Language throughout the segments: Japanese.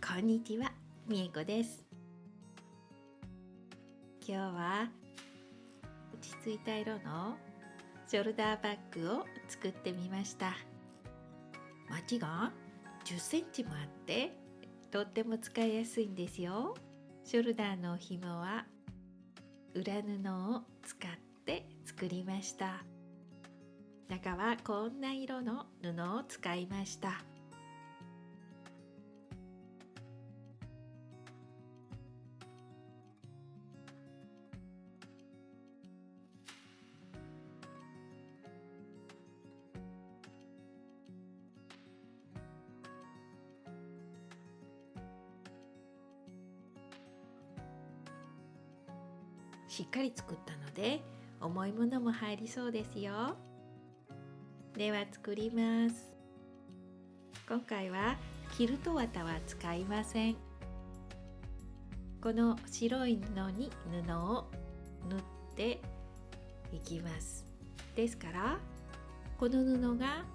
こんにちは、みえこです。今日は落ち着いた色のショルダーバッグを作ってみました。まちが10センチもあってとっても使いやすいんですよ。ショルダーの紐は裏布を使って作りました。中はこんな色の布を使いました。しっかり作ったので重いものも入りそうですよ。では作ります。今回はキルト綿は使いません。この白い布に布を縫っていきます。ですからこの布が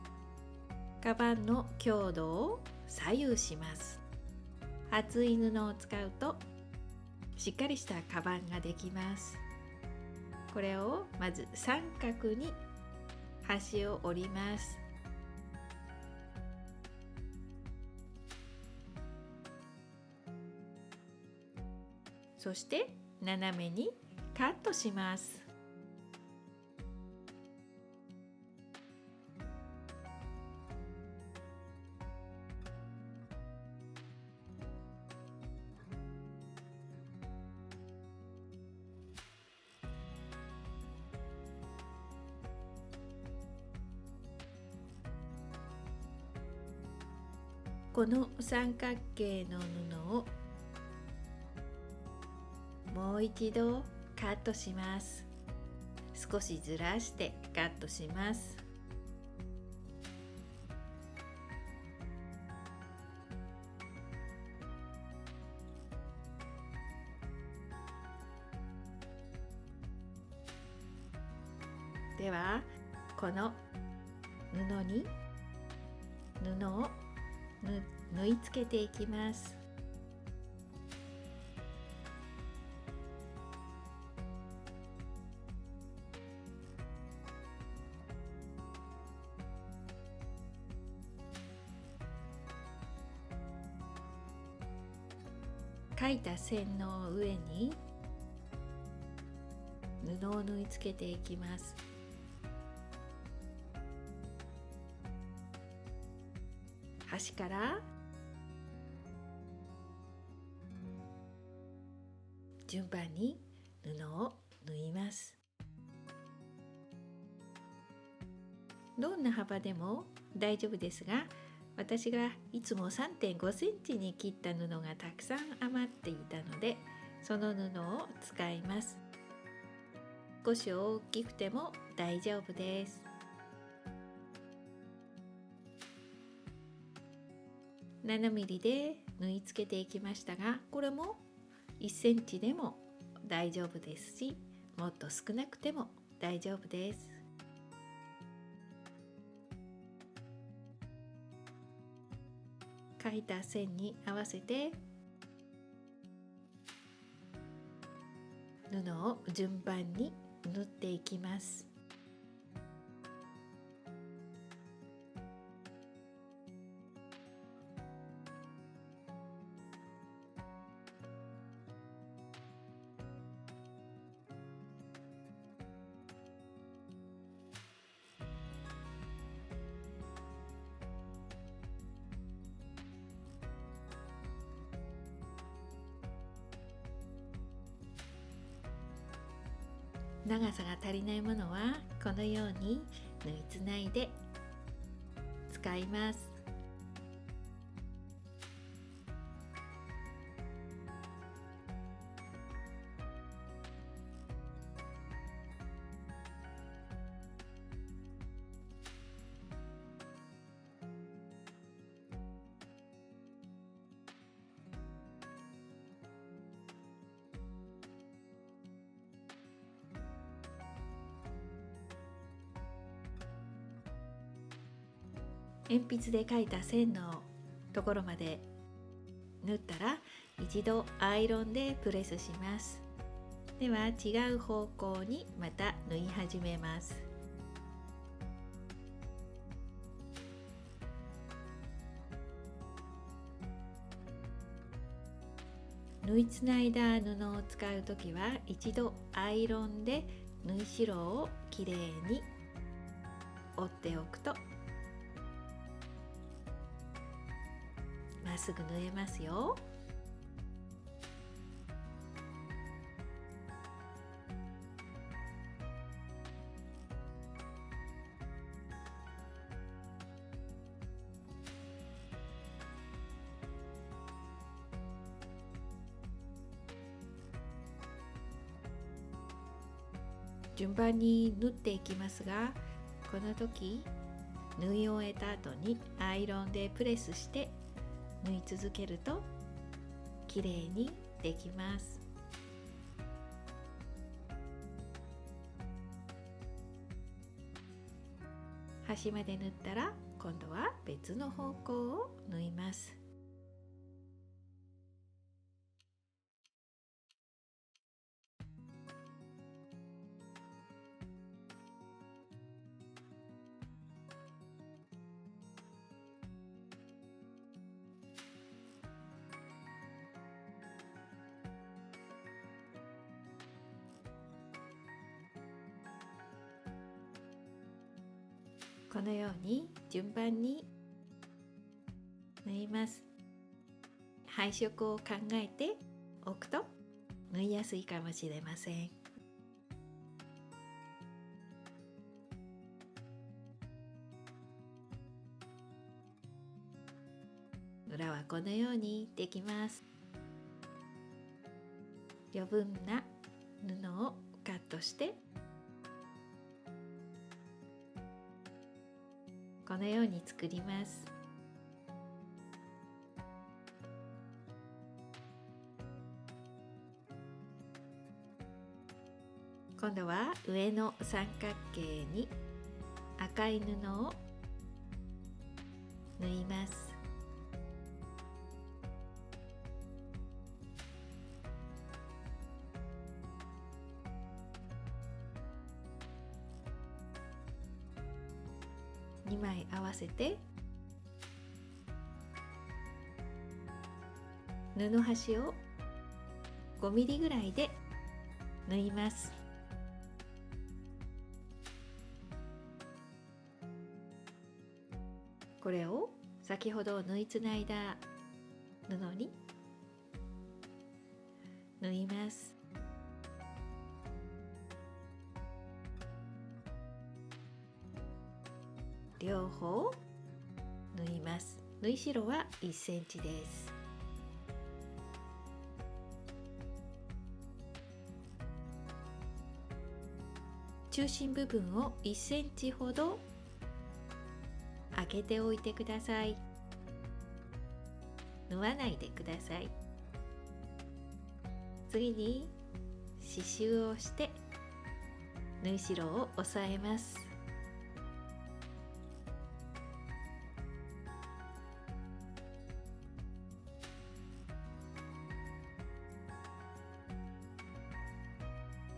カバンの強度を左右します。厚い布を使うとしっかりしたカバンができます。これをまず三角に端を折ります。そして斜めにカットします。この三角形の布をもう一度カットします。少しずらしてカットします。ではこの布に布を縫い付けていきます。描いた線の上に布を縫い付けていきます。端から順番に布を縫います。どんな幅でも大丈夫ですが、私がいつも 3.5 センチに切った布がたくさん余っていたので、その布を使います。少し大きくても大丈夫です。7ミリで縫い付けていきましたが、これも1センチでも大丈夫ですし、もっと少なくても大丈夫です。描いた線に合わせて布を順番に縫っていきます。長さが足りないものはこのように縫いつないで使います。鉛筆で描いた線のところまで縫ったら一度アイロンでプレスします。では違う方向にまた縫い始めます。縫いつないだ布を使うときは一度アイロンで縫い代をきれいに折っておくとまっすぐ縫えますよ。順番に縫っていきますが、この時縫い終えた後にアイロンでプレスして縫い続けるときれいにできます。端まで縫ったら今度は別の方向を縫います。このように順番に縫います。配色を考えておくと縫いやすいかもしれません。裏はこのようにできます。余分な布をカットしてこのように作ります。今度は上の三角形に赤い布を縫います。2枚合わせて布端を5ミリぐらいで縫います。これを先ほど縫いつないだ布に縫います。両方縫います。縫い代は1センチです。中心部分を1センチほど開けておいてください。縫わないでください。次に刺繍をして縫い代を押さえます。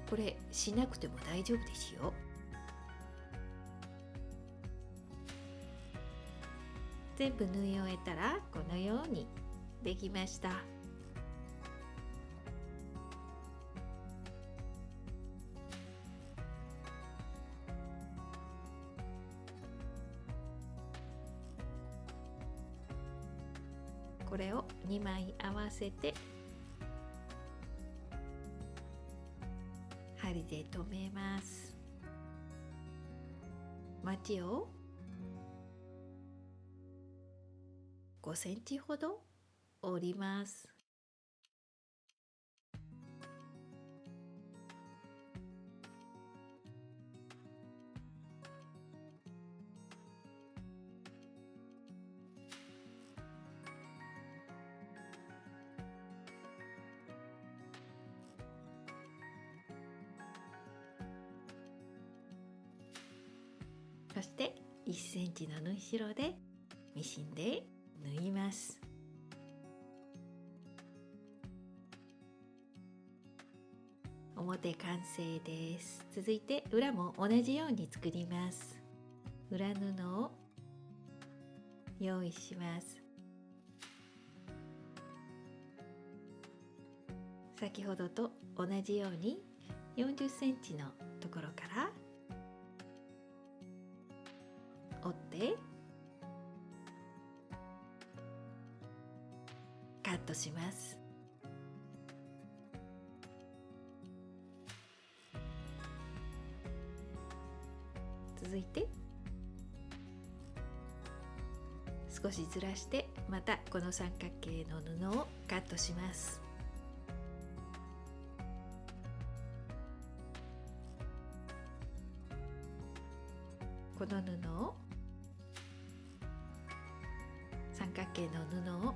これしなくても大丈夫ですよ。全部縫い終えたらこのようにできました。これを2枚合わせて針で留めます。まちを5センチほど折ります。そして1センチの縫い代でミシンで縫います。表完成です。続いて裏も同じように作ります。裏布を用意します。先ほどと同じように40センチのところから折ってカットします。続いて少しずらしてまたこの三角形の布をカットします。この布を三角形の布を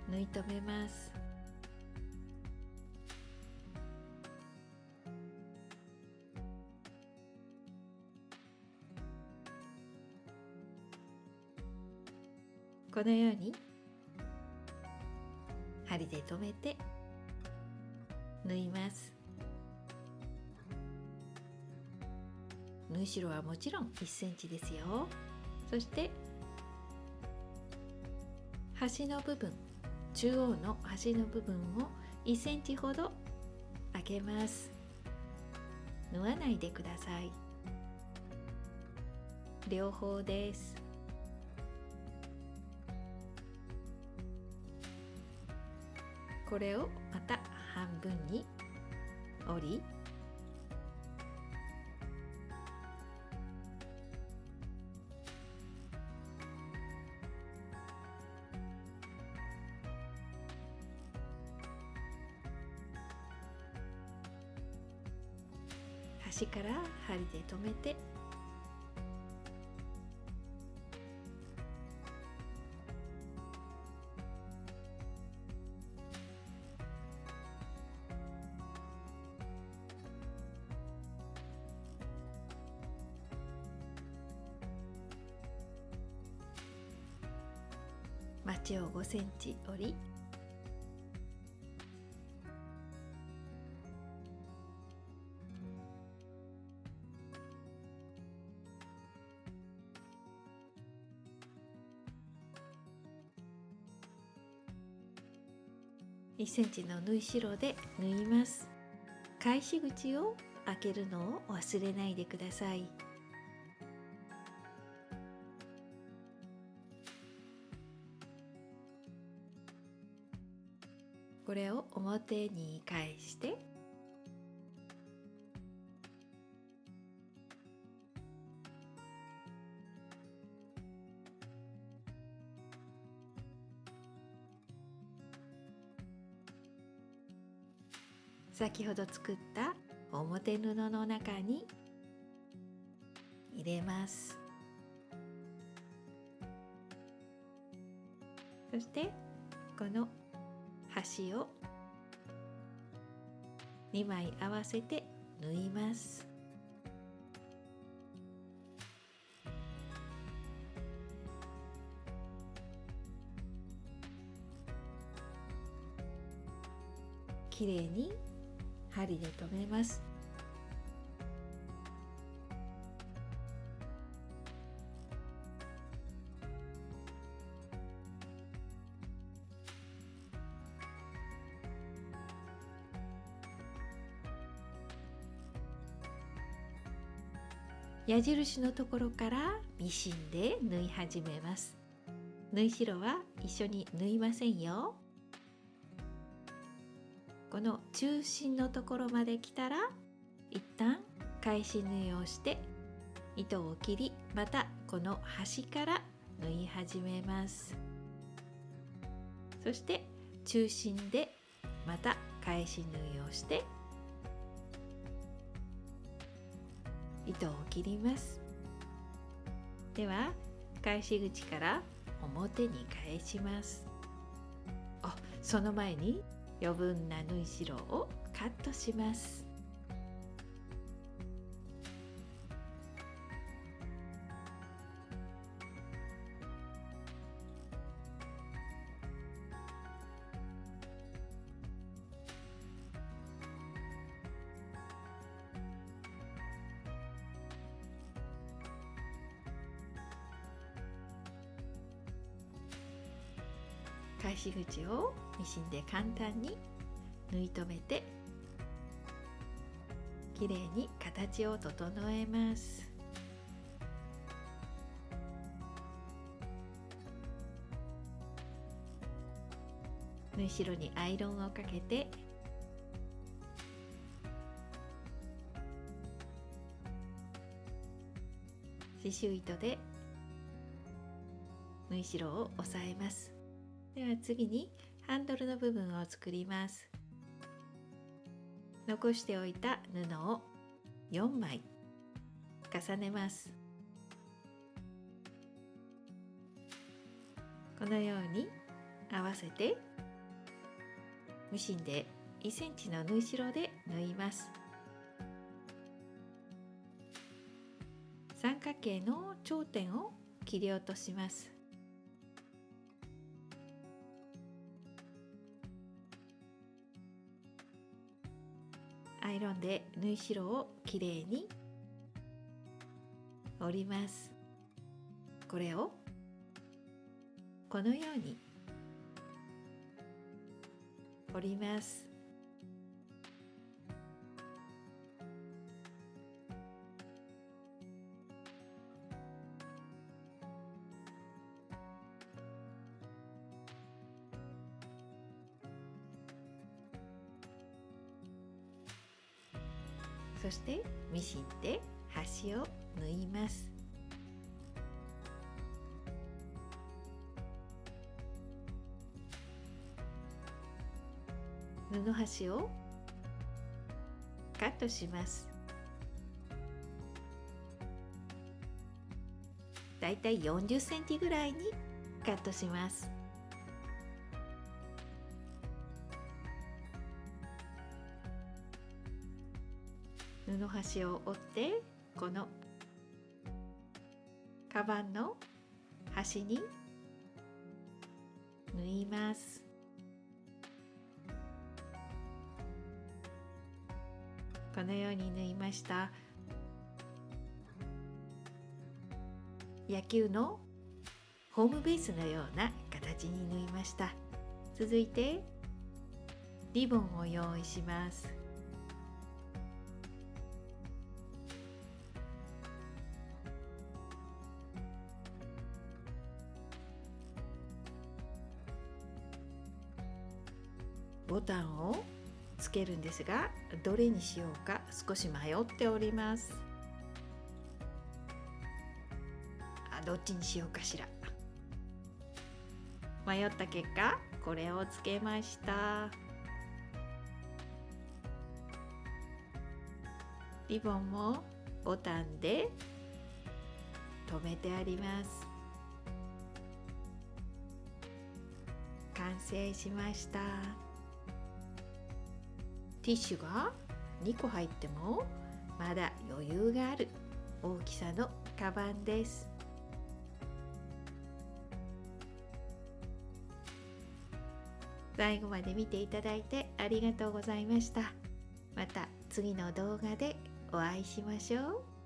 縫い留めます。このように針で留めて縫います。縫い代はもちろん1センチですよ。そして端の部分、中央の端の部分を1センチほど開けます。縫わないでください。両方です。これをまた半分に折り、端から針で留めてまちを5センチ折り、1センチの縫い代で縫います。返し口を開けるのを忘れないでください。これを表に返して先ほど作った表布の中に入れます。そしてこの端を2枚合わせて縫います。きれいに針で留めます。矢印のところからミシンで縫い始めます。縫い代は一緒に縫いませんよ。この中心のところまで来たら一旦返し縫いをして糸を切り、またこの端から縫い始めます。そして中心でまた返し縫いをして糸を切ります。では返し口から表に返します。その前に余分な縫い代をカットします。返し口をミシンで簡単に縫い留めてきれいに形を整えます。縫い代にアイロンをかけて刺繍糸で縫い代を押さえます。では次にハンドルの部分を作ります。残しておいた布を4枚重ねます。このように合わせてミシンで1センチの縫い代で縫います。三角形の頂点を切り落とします。アイロンで縫い代をきれいに折ります。これをこのように折ります。そしてミシンで端を縫います。布端をカットします。だいたい40センチぐらいにカットします。布端を折ってこのカバンの端に縫います。このように縫いました。野球のホームベースのような形に縫いました。続いてリボンを用意します。ボタンをつけるんですが、どれにしようか少し迷っております。どっちにしようかしら。迷った結果これをつけました。リボンもボタンで留めてあります。完成しました。ティッシュが2個入ってもまだ余裕がある大きさのカバンです。最後まで見ていただいてありがとうございました。また次の動画でお会いしましょう。